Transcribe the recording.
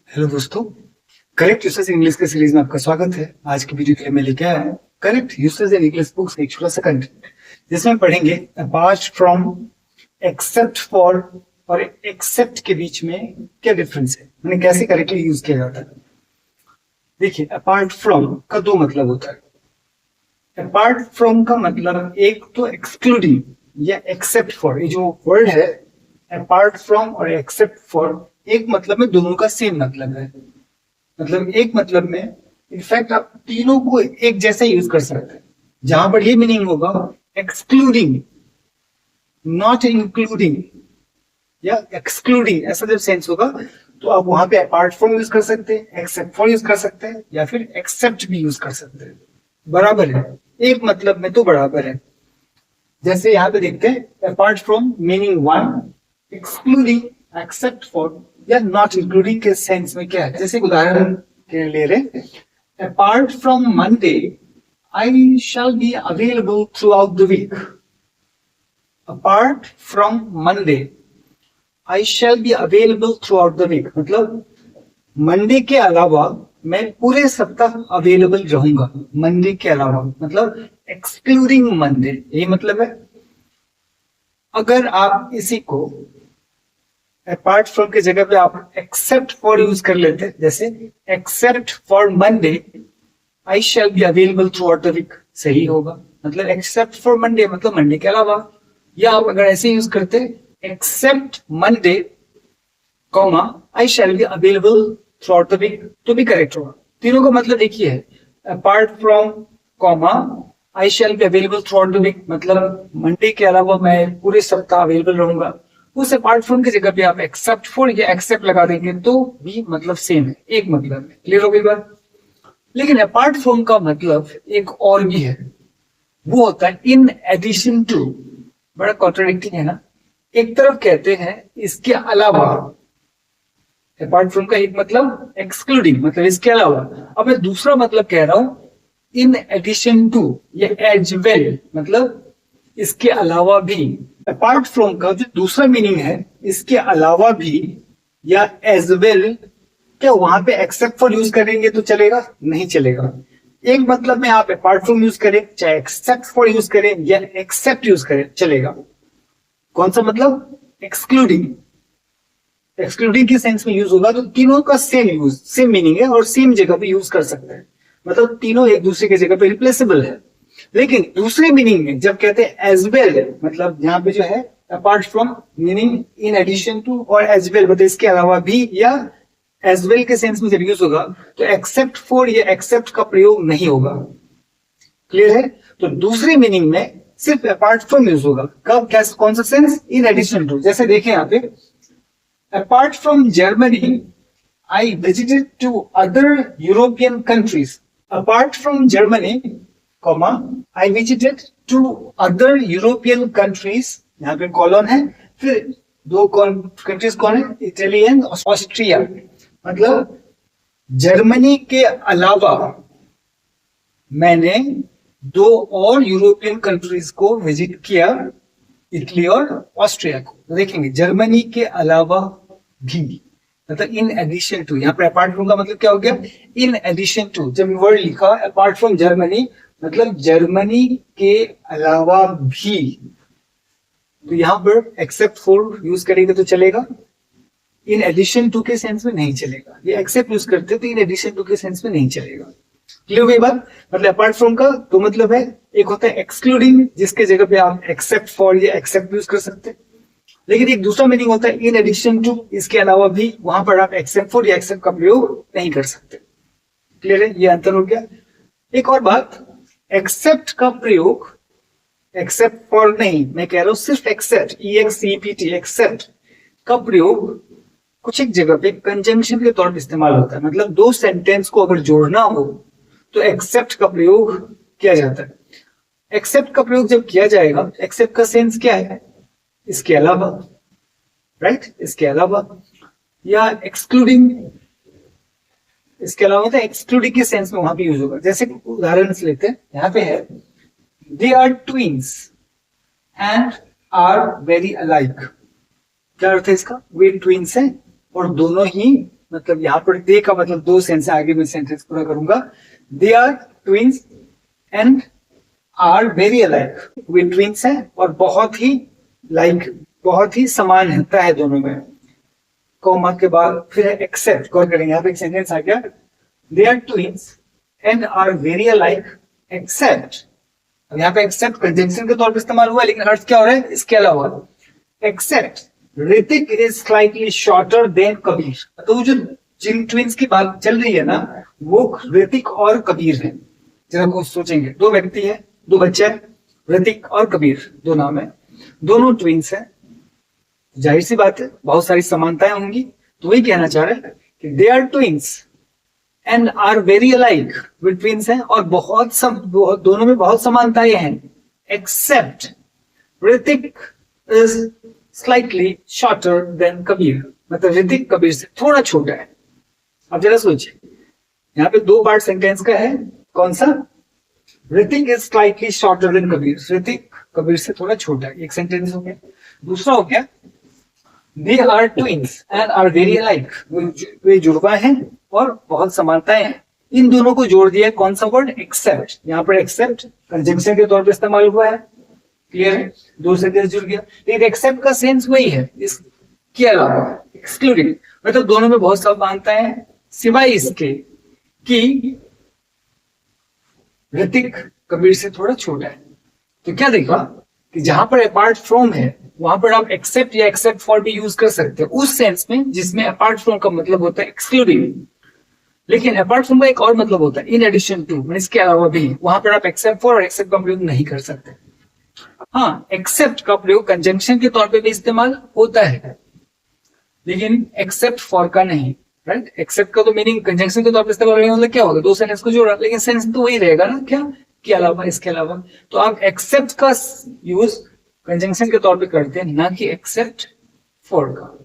Hello दोस्तों, correct usage English के series में आपका स्वागत है। आज की वीडियो के लिए मैं लेके आया हूँ correct usage in English books एक छोटा सा कंटेंट, जिसमें पढ़ेंगे अपार्ट फ्रॉम, एक्सेप्ट फॉर और एक्सेप्ट के बीच में क्या डिफरेंस है, उन्हें कैसे करेक्टली यूज किया जाता है। देखिए, अपार्ट फ्रॉम का दो मतलब होता है। अपार्ट फ्रॉम का मतलब एक तो एक्सक्लूडिंग या एक्सेप्ट फॉर, ये जो वर्ड है अपार्ट फ्रॉम और एक्सेप्ट फॉर, एक मतलब में दोनों का सेम मतलब है। मतलब एक मतलब में इनफैक्ट आप तीनों को एक जैसे यूज कर सकते हैं। जहां पर ये मीनिंग होगा एक्सक्लूडिंग, नॉट इंक्लूडिंग या एक्सक्लूडिंग, ऐसा जब सेंस होगा तो आप वहां पे अपार्ट फ्रॉम यूज कर सकते हैं, एक्सेप्ट फॉर यूज कर सकते हैं, या फिर एक्सेप्ट भी यूज कर सकते हैं। बराबर है, एक मतलब में तो बराबर है। जैसे यहाँ पे देखते हैं apart from meaning one, excluding, except for या नॉट इंक्लूडिंग के सेंस में क्या है। जैसे उदाहरण के ले रहे, apart from Monday I shall be available throughout the week. Apart from Monday I shall be available throughout the week, मतलब मंडे के अलावा मैं पूरे सप्ताह अवेलेबल रहूंगा। मंडे के अलावा मतलब एक्सक्लूडिंग मंडे, यही मतलब है। अगर आप इसी को अपार्ट फ्रॉम की जगह पे आप एक्सेप्ट फॉर यूज कर लेते, जैसे except for Monday I shall be available throughout the week, सही होगा। मतलब एक्सेप्ट फॉर मंडे मतलब मंडे के अलावा। या आप अगर ऐसे यूज करते except Monday comma I shall be available throughout the week, तो भी करेक्ट होगा। तीनों का मतलब एक ही है, apart from comma I shall be available throughout the week, मतलब मंडे के अलावा मैं पूरे सप्ताह अवेलेबल रहूंगा। उस अपार्ट फ्रॉम की जगह पे आप एक्सेप्ट फॉर या एक्सेप्ट लगा देंगे तो भी मतलब सेम है, एक मतलब है। क्लियर हो गई बात। लेकिन अपार्ट फ्रॉम का मतलब एक और भी है, वो होता है इन एडिशन टू। बड़ा कॉन्ट्राडिक्टिंग है ना। एक तरफ कहते हैं इसके अलावा, अपार्ट फ्रॉम का एक मतलब एक्सक्लूडिंग, मतलब इसके अलावा। अब मैं दूसरा मतलब कह रहा हूं इन एडिशन टू या एज वेल, मतलब इसके अलावा भी। अपार्ट फ्रॉम का जो दूसरा मीनिंग है इसके अलावा भी या एज वेल, क्या वहां पे एक्सेप्ट फॉर यूज करेंगे तो चलेगा? नहीं चलेगा। एक मतलब में आप अपार्ट फ्रॉम यूज करें, चाहे एक्सेप्ट फॉर यूज करें या एक्सेप्ट यूज करें, चलेगा। कौन सा मतलब? एक्सक्लूडिंग। एक्सक्लूडिंग के सेंस में यूज होगा तो तीनों का सेम यूज, सेम मीनिंग है और सेम जगह पे यूज कर सकते हैं। मतलब तीनों एक दूसरे की जगह पे रिप्लेसेबल है। लेकिन दूसरे मीनिंग में जब कहते हैं एज वेल, मतलब यहाँ पे जो है apart from meaning in addition to और एज वेल, मतलब इसके अलावा भी या एज वेल के सेंस में जब यूज होगा तो एक्सेप्ट फॉर या एक्सेप्ट का प्रयोग नहीं होगा। क्लियर है? तो दूसरे मीनिंग में सिर्फ अपार्ट फ्रॉम यूज होगा। कब? कैसे? कौन सा सेंस? In addition to. जैसे देखें यहाँ पे, apart from Germany, I visited to other European countries. Apart from Germany, comma, I visited to other European countries. यहाँ पे कॉलन है, फिर दो कंट्रीज कौन है? Italy and Austria. मतलब जर्मनी के अलावा मैंने दो और यूरोपियन कंट्रीज को विजिट किया, इटली और ऑस्ट्रिया को। तो देखेंगे जर्मनी के अलावा भी, मतलब इन एडिशन टू। यहाँ पर अपार्ट फ्रॉम का मतलब क्या हो गया? In addition to. जब वर्ड लिखा अपार्ट फ्रॉम जर्मनी, मतलब जर्मनी के अलावा भी, तो यहाँ पर एक्सेप्ट फॉर यूज करेंगे तो चलेगा, इन एडिशन टू के सेंस में नहीं चलेगा। ये एक्सेप्ट यूज करते तो इन एडिशन टू के सेंस में नहीं चलेगा। क्लियर हो गई बात? मतलब अपार्ट फ्रॉम का दो मतलब है, एक होता है एक्सक्लूडिंग जिसके जगह पे आप एक्सेप्ट फॉर या एक्सेप्ट यूज कर सकते हैं, लेकिन एक दूसरा मीनिंग होता है इन एडिशन टू, इसके अलावा भी, वहां पर आप एक्सेप्ट फॉर या एक्सेप्ट का प्रयोग नहीं कर सकते। क्लियर है? ये अंतर हो गया। एक और बात, एक्सेप्ट का प्रयोग एक्सेप्ट फॉर नहीं, मैं कह रहा हूं सिर्फ एक्सेप्ट, EXCEPT, एक्सेप्ट का प्रयोग कुछ एक जगह पे कंजंक्शन के तौर पर इस्तेमाल होता है। मतलब दो सेंटेंस को अगर जोड़ना हो तो एक्सेप्ट का प्रयोग किया जाता है। एक्सेप्ट का प्रयोग जब किया जाएगा, एक्सेप्ट का सेंस क्या है? इसके अलावा, राइट? इसके अलावा। या एक्सक्लूडिंग, इसके अलावा होता है एक्सक्लूडिंग के सेंस में वहां पे यूज होगा। जैसे उदाहरण से लेते हैं, यहाँ पे है they are twins and are very alike. क्या अर्थ है इसका? वे ट्विंस हैं और दोनों ही मतलब यहाँ पर दे का मतलब दो सेंस है, आगे मैं सेंटेंस पूरा करूंगा। They are twins and are very alike, वे ट्विंस हैं और बहुत ही लाइक, बहुत ही समान होता है दोनों में। कॉमा के बाद फिर एक्सेप्ट, गौर करेंगे यहाँ पे एक सेंटेंस आ गया, they are twins and are very alike except. अब यहाँ पे एक्सेप्ट कंजंक्शन के तौर पर इस्तेमाल हुआ, लेकिन अर्थ क्या हो रहा है इसके अलावा। Except Hrithik is slightly shorter than Kabir. तो जो जिन ट्विंस की बात चल रही है ना, वो ऋतिक और कबीर हैं। जरा कुछ सोचेंगे, दो व्यक्ति हैं, दो बच्चे हैं, ऋतिक और कबीर दो नाम है, दोनों ट्विंस हैं। जाहिर सी बात है बहुत सारी समानताएं होंगी, तो वही कहना चाह रहे हैं कि they are twins and are very alike, वे ट्विंस हैं और दोनों में बहुत समानताएं हैं। Except Hrithik is slightly shorter than Kabir, मतलब ऋतिक कबीर से थोड़ा छोटा है। अब जरा सोचिए, यहाँ पे दो पार्ट सेंटेंस का है, कौन सा? Hrithik is slightly shorter than Kabir, Hrithik Kabir से थोड़ा छोटा है, एक सेंटेंस हो गया। दूसरा हो गया, they are twins and are very alike, वे जुड़वा हैं और बहुत समानताएं हैं। इन दोनों को जोड़ दिया कौन सा वर्ड? एक्सेप्ट। यहाँ पर एक्सेप्ट कंजंक्शन के तौर पर इस्तेमाल हुआ है, क्लियर है, दो सेंटेंस जुड़ गया। लेकिन एक्सेप्ट का सेंस वही है, इसके अलावा एक्सक्लूडिंग, मतलब दोनों में बहुत समानताएं हैं सिवाय इसके कि ऋतिक कबीर से थोड़ा छोटा है। तो क्या देखा कि जहां पर अपार्ट फ्रॉम है वहां पर आप एक्सेप्ट या एक्सेप्ट फॉर भी यूज कर सकते हो उस सेंस में जिसमें अपार्ट फ्रॉम का मतलब होता है एक्सक्लूडिंग। लेकिन अपार्ट फ्रॉम का एक और मतलब होता है इन एडिशन टू, इसके अलावा भी, वहां पर आप एक्सेप्ट फॉर और एक्सेप्ट का प्रयोग नहीं कर सकते। हाँ, एक्सेप्ट का प्रयोग कंजंक्शन के तौर पे भी इस्तेमाल होता है, लेकिन एक्सेप्ट फॉर का नहीं, राइट। एक्सेप्ट का तो मीनिंग कंजंक्शन के तौर पे इस्तेमाल नहीं, मतलब क्या होगा, दो सेंटेंस को जोड़ा, लेकिन सेंस तो वही रहेगा ना, क्या के अलावा, इसके अलावा। तो आप एक्सेप्ट का यूज कंजंक्शन के तौर पे करते हैं, ना कि एक्सेप्ट फॉर का।